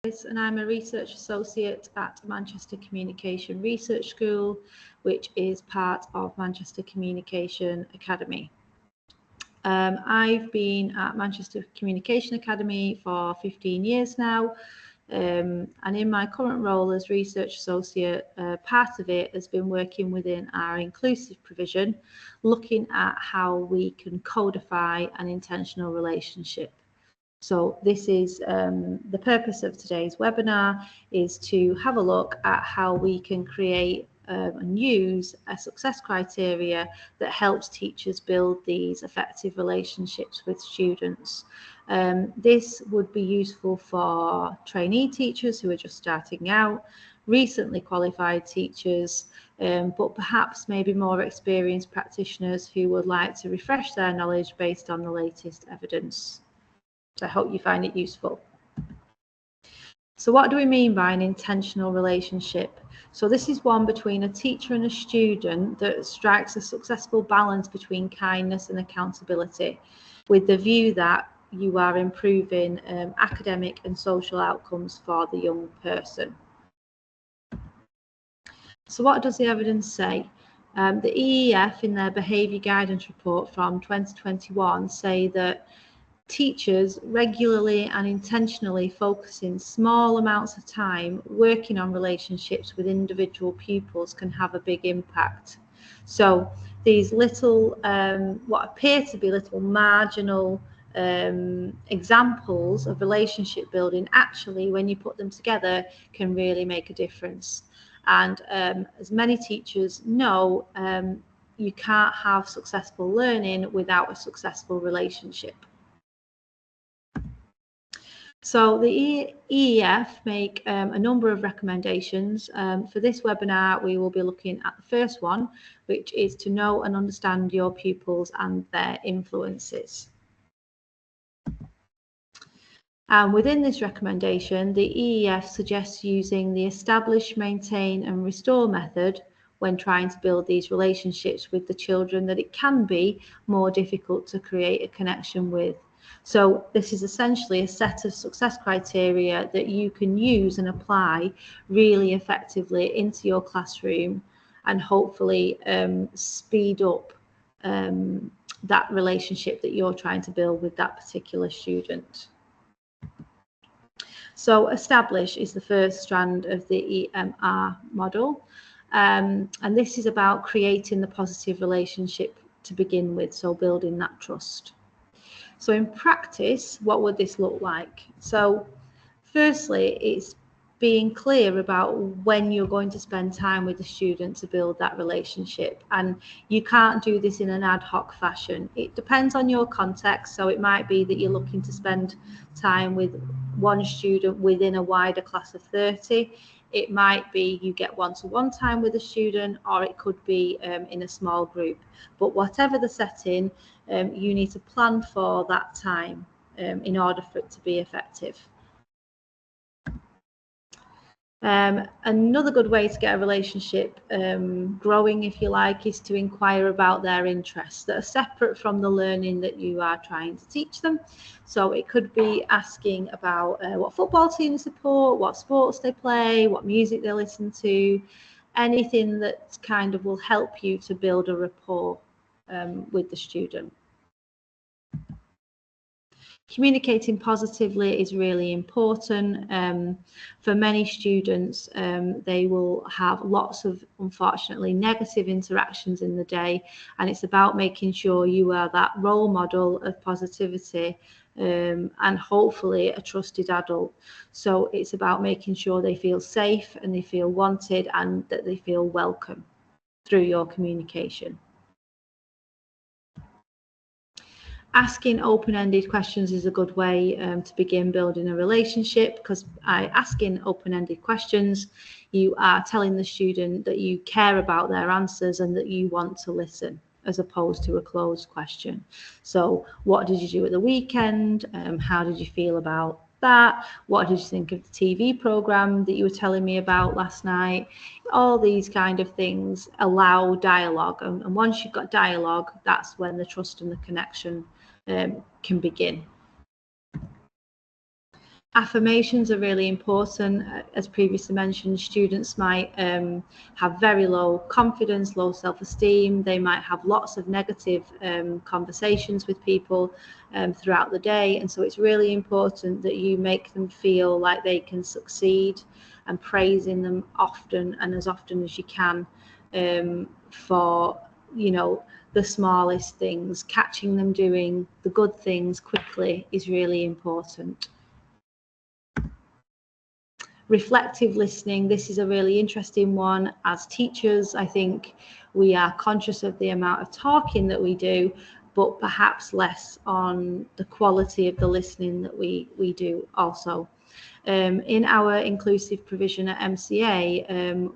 And I'm a Research Associate at Manchester Communication Research School, which is part of Manchester Communication Academy. I've been at Manchester Communication Academy for 15 years now, and in my current role as Research Associate, part of it has been working within our inclusive provision, looking at how we can codify an intentional relationship. So this is the purpose of today's webinar, is to have a look at how we can create and use a success criteria that helps teachers build these effective relationships with students. This would be useful for trainee teachers who are just starting out, recently qualified teachers, but perhaps maybe more experienced practitioners who would like to refresh their knowledge based on the latest evidence. So I hope you find it useful. So what do we mean by an intentional relationship? So this is one between a teacher and a student that strikes a successful balance between kindness and accountability, with the view that you are improving academic and social outcomes for the young person. So what does the evidence say? The EEF in their behaviour guidance report from 2021 say that teachers regularly and intentionally focusing small amounts of time working on relationships with individual pupils can have a big impact. So these little, what appear to be little marginal examples of relationship building, actually, when you put them together, can really make a difference. And as many teachers know, you can't have successful learning without a successful relationship. So the EEF make a number of recommendations. For this webinar, we will be looking at the first one, which is to know and understand your pupils and their influences. And within this recommendation, the EEF suggests using the establish, maintain and restore method when trying to build these relationships with the children that it can be more difficult to create a connection with. So this is essentially a set of success criteria that you can use and apply really effectively into your classroom and hopefully speed up that relationship that you're trying to build with that particular student. So establish is the first strand of the EMR model, and this is about creating the positive relationship to begin with, so building that trust. So in practice, what would this look like? So firstly, it's being clear about when you're going to spend time with the student to build that relationship. And you can't do this in an ad hoc fashion. It depends on your context. So it might be that you're looking to spend time with one student within a wider class of 30. It might be you get one-to-one time with a student, or it could be in a small group. But whatever the setting, you need to plan for that time in order for it to be effective. Another good way to get a relationship growing, if you like, is to inquire about their interests that are separate from the learning that you are trying to teach them. So it could be asking about what football team they support, what sports they play, what music they listen to, anything that kind of will help you to build a rapport with the student. Communicating positively is really important. For many students, they will have lots of, unfortunately, negative interactions in the day, and it's about making sure you are that role model of positivity and hopefully a trusted adult. So it's about making sure they feel safe and they feel wanted and that they feel welcome through your communication. Asking open-ended questions is a good way to begin building a relationship, because by asking open-ended questions, you are telling the student that you care about their answers and that you want to listen, as opposed to a closed question. So what did you do at the weekend? How did you feel about that? What did you think of the TV program that you were telling me about last night? All these kind of things allow dialogue, and once you've got dialogue, that's when the trust and the connection can begin. Affirmations are really important. As previously mentioned, students might have very low confidence, low self-esteem. They might have lots of negative conversations with people throughout the day. And so it's really important that you make them feel like they can succeed, and praising them often and as often as you can for, you know, the smallest things. Catching them doing the good things quickly is really important. Reflective listening, this is a really interesting one. As teachers, I think we are conscious of the amount of talking that we do, but perhaps less on the quality of the listening that we do also. In our inclusive provision at MCA,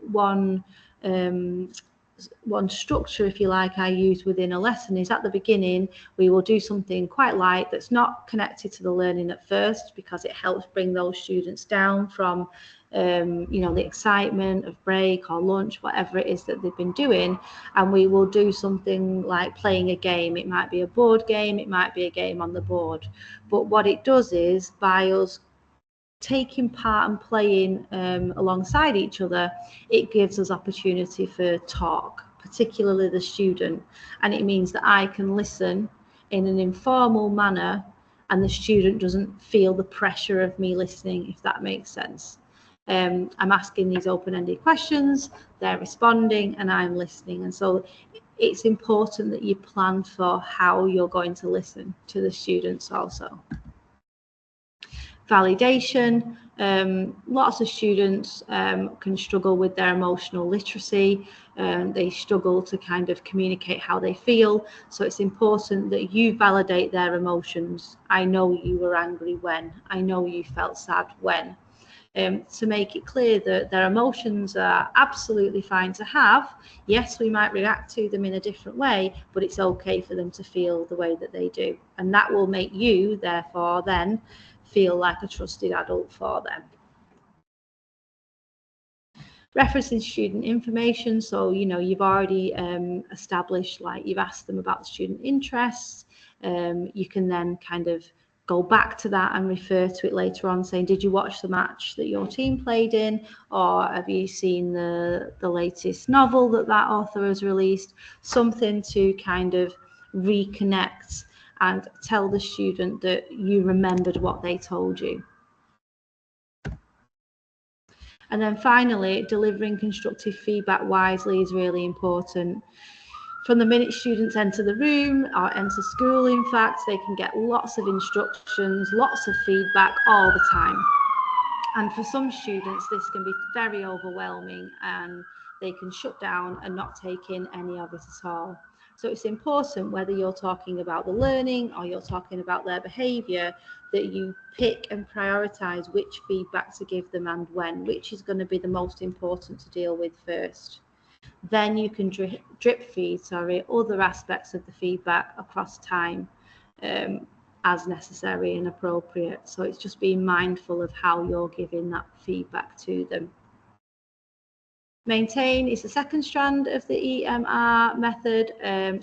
one structure, if you like, I use within a lesson is at the beginning we will do something quite light that's not connected to the learning at first, because it helps bring those students down from you know, the excitement of break or lunch, whatever it is that they've been doing, and we will do something like playing a game. It might be a board game, it might be a game on the board, but what it does is, by us taking part and playing alongside each other, it gives us opportunity for talk, particularly the student, and it means that I can listen in an informal manner and the student doesn't feel the pressure of me listening, if that makes sense. I'm asking these open-ended questions, they're responding, and I'm listening. And so it's important that you plan for how you're going to listen to the students also. Validation. Lots of students can struggle with their emotional literacy. They struggle to kind of communicate how they feel. So it's important that you validate their emotions. I know you were angry when. I know you felt sad when. To make it clear that their emotions are absolutely fine to have. Yes, we might react to them in a different way, but it's okay for them to feel the way that they do. And that will make you, therefore, then feel like a trusted adult for them. Referencing student information. So, you know, you've already established, like, you've asked them about the student interests. You can then kind of go back to that and refer to it later on, saying, did you watch the match that your team played in, or have you seen the latest novel that author has released? Something to kind of reconnect and tell the student that you remembered what they told you. And then finally, delivering constructive feedback wisely is really important. From the minute students enter the room or enter school, in fact, they can get lots of instructions, lots of feedback all the time. And for some students, this can be very overwhelming and they can shut down and not take in any of it at all. So it's important, whether you're talking about the learning or you're talking about their behaviour, that you pick and prioritise which feedback to give them and when, which is going to be the most important to deal with first. Then you can drip feed other aspects of the feedback across time as necessary and appropriate. So it's just being mindful of how you're giving that feedback to them. Maintain is the second strand of the EMR method.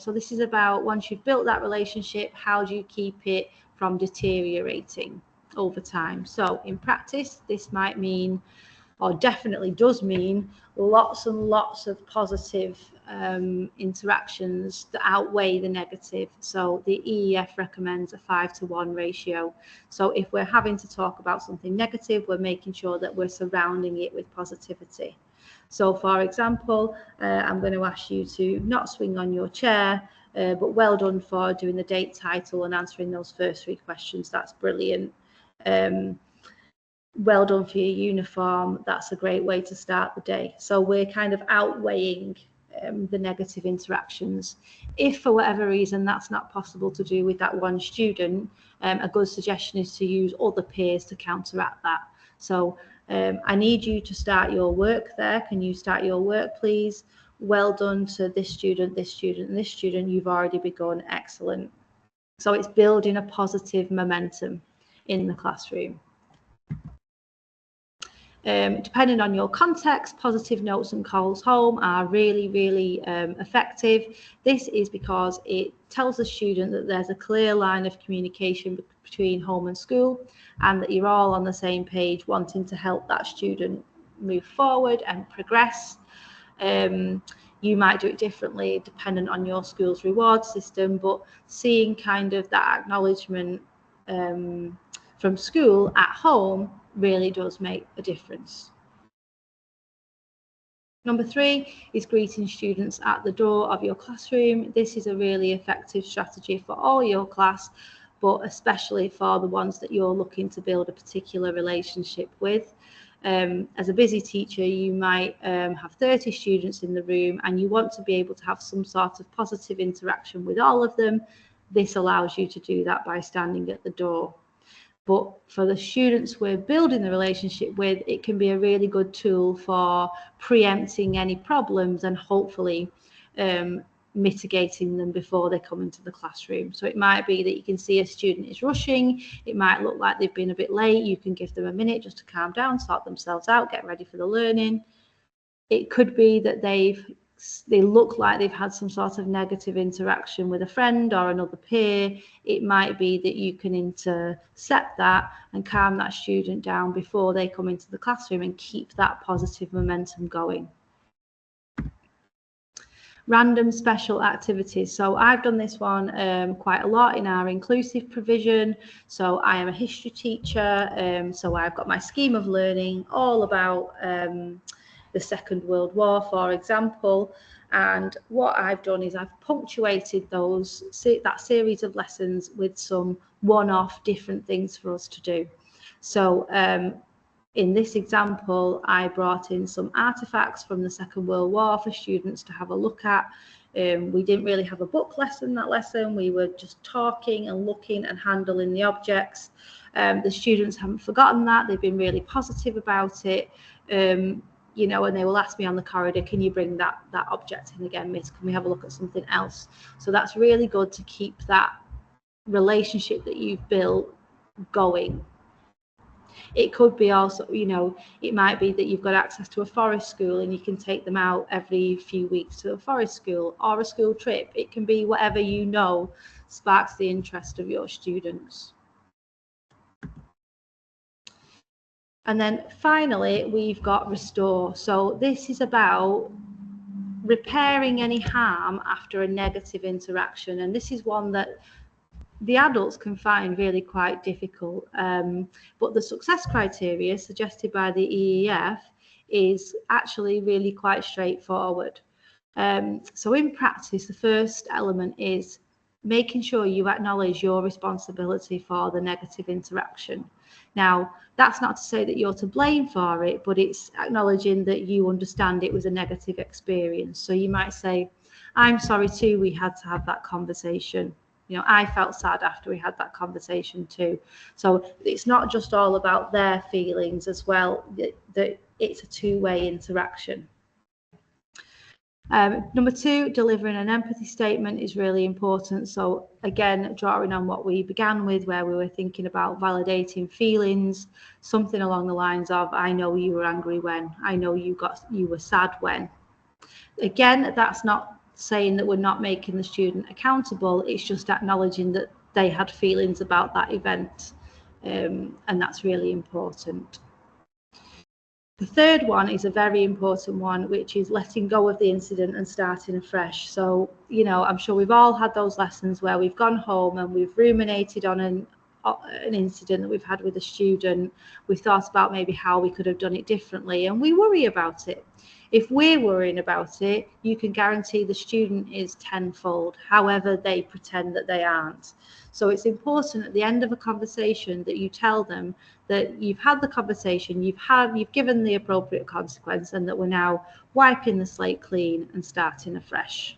So this is about, once you've built that relationship, how do you keep it from deteriorating over time? So in practice, this might mean, or definitely does mean, lots and lots of positive interactions that outweigh the negative. So the EEF recommends a 5-to-1 ratio. So if we're having to talk about something negative, we're making sure that we're surrounding it with positivity. So for example, I'm going to ask you to not swing on your chair, but well done for doing the date title and answering those first 3 questions. That's brilliant. Well done for your uniform. That's a great way to start the day. So we're kind of outweighing the negative interactions. If for whatever reason that's not possible to do with that one student, a good suggestion is to use other peers to counteract that. So I need you to start your work there. Can you start your work, please? Well done to this student, this student, and this student. You've already begun. Excellent. So it's building a positive momentum in the classroom. Depending on your context, positive notes and calls home are really effective. This is because it tells the student that there's a clear line of communication between home and school, and that you're all on the same page wanting to help that student move forward and progress. You might do it differently dependent on your school's reward system, but seeing kind of that acknowledgement from school at home really does make a difference. Number 3 is greeting students at the door of your classroom. This is a really effective strategy for all your class, but especially for the ones that you're looking to build a particular relationship with. As a busy teacher, you might have 30 students in the room and you want to be able to have some sort of positive interaction with all of them. This allows you to do that by standing at the door. But for the students we're building the relationship with, it can be a really good tool for preempting any problems and hopefully mitigating them before they come into the classroom. So it might be that you can see a student is rushing. It might look like they've been a bit late. You can give them a minute just to calm down, sort themselves out, get ready for the learning. It could be that they look like they've had some sort of negative interaction with a friend or another peer. It might be that you can intercept that and calm that student down before they come into the classroom and keep that positive momentum going. Random special activities. So I've done this one quite a lot in our inclusive provision. So I am a history teacher, so I've got my scheme of learning all about the Second World War, for example. And what I've done is I've punctuated that series of lessons with some one-off different things for us to do. So in this example, I brought in some artifacts from the Second World War for students to have a look at. We didn't really have a book lesson that lesson. We were just talking and looking and handling the objects. The students haven't forgotten that. They've been really positive about it. You know, and they will ask me on the corridor, can you bring that object in again, Miss? Can we have a look at something else? So that's really good to keep that relationship that you've built going. It could be also, you know, it might be that you've got access to a forest school and you can take them out every few weeks to a forest school or a school trip. It can be whatever you know sparks the interest of your students. And then finally, we've got restore. So this is about repairing any harm after a negative interaction. And this is one that the adults can find really quite difficult. But the success criteria suggested by the EEF is actually really quite straightforward. So in practice, the first element is making sure you acknowledge your responsibility for the negative interaction. Now, that's not to say that you're to blame for it, but it's acknowledging that you understand it was a negative experience. So you might say, I'm sorry too, we had to have that conversation. You know, I felt sad after we had that conversation too. So it's not just all about their feelings as well, that it's a two-way interaction. Number 2, delivering an empathy statement is really important. So again, drawing on what we began with, where we were thinking about validating feelings, something along the lines of, I know you were angry when, I know you were sad when. Again, that's not saying that we're not making the student accountable, it's just acknowledging that they had feelings about that event, and that's really important. The third one is a very important one, which is letting go of the incident and starting afresh. So, you know, I'm sure we've all had those lessons where we've gone home and we've ruminated on an incident that we've had with a student. We've thought about maybe how we could have done it differently, and we worry about it. If we're worrying about it, you can guarantee the student is tenfold, however they pretend that they aren't. So it's important at the end of a conversation that you tell them that you've had the conversation, you've given the appropriate consequence, and that we're now wiping the slate clean and starting afresh.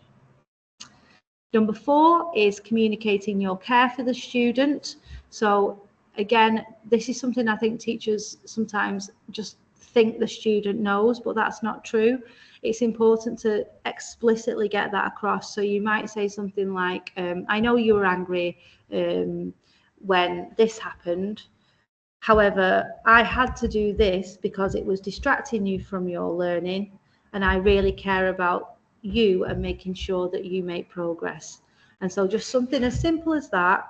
Number 4 is communicating your care for the student. So again, this is something I think teachers sometimes just think the student knows, but that's not true. It's important to explicitly get that across. So you might say something like, I know you were angry when this happened. However, I had to do this because it was distracting you from your learning, and I really care about you and making sure that you make progress. And so just something as simple as that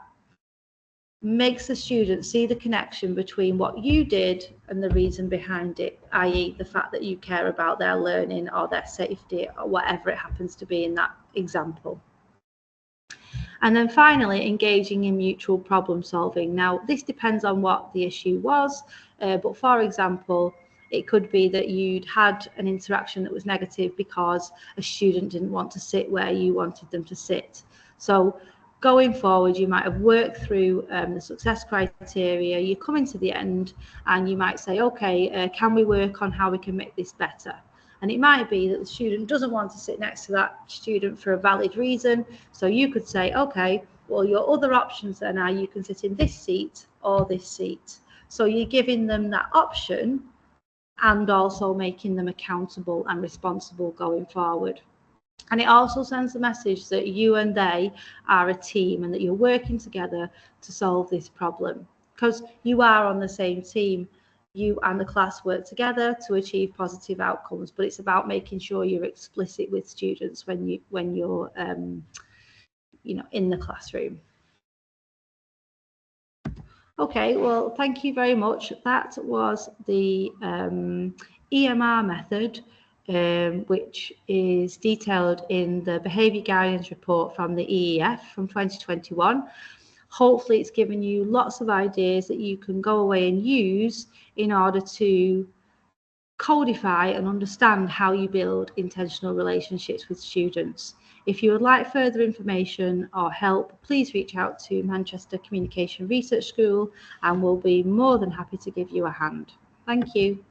makes the student see the connection between what you did and the reason behind it, i.e. the fact that you care about their learning or their safety or whatever it happens to be in that example. And then finally, engaging in mutual problem solving. Now, this depends on what the issue was, but for example, it could be that you'd had an interaction that was negative because a student didn't want to sit where you wanted them to sit. So going forward, you might have worked through the success criteria, you're coming to the end, and you might say, okay, can we work on how we can make this better? And it might be that the student doesn't want to sit next to that student for a valid reason. So you could say, okay, well, your other options are now you can sit in this seat or this seat. So you're giving them that option and also making them accountable and responsible going forward. And it also sends a message that you and they are a team and that you're working together to solve this problem, because you are on the same team. You and the class work together to achieve positive outcomes, but it's about making sure you're explicit with students when you're in the classroom. Okay, well, thank you very much. That was the EMR method, which is detailed in the Behaviour Guidance Report from the EEF from 2021. Hopefully it's given you lots of ideas that you can go away and use in order to codify and understand how you build intentional relationships with students. If you would like further information or help, please reach out to Manchester Communication Research School and we'll be more than happy to give you a hand. Thank you.